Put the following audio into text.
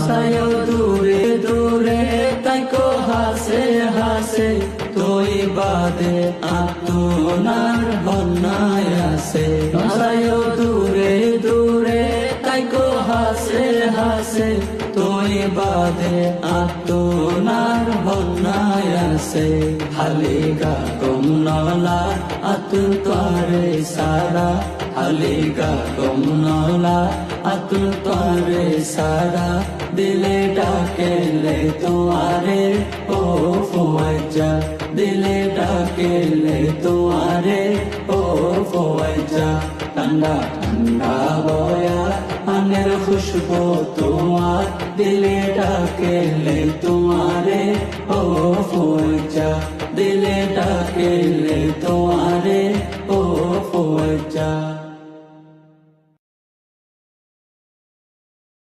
আসায়ও দূরে দূরে তাইকো হাসে হাসে তুই বাদে আপনার বন্যায় আসে আসায়ও দূরে দূরে তাইকো হাসে হাসে তুই বাদে আপনার বন্যায় আসে হালিগা কমনলা আতুল তোরে সারা হালিগা কমনলা আতুল তোরে সারা দিলে ডাকেলে তোমারে ও ফওয়াজা দিলে ডাকেলে তোমারে ও ফওয়াজা ঠান্ডা ঠান্ডা বয়া আনের খুশবু তোমার দিলে ডাকেলে তোমারে ও ফওয়াজা দিলে ডাকেলে তোমারে ও ফওয়াজা।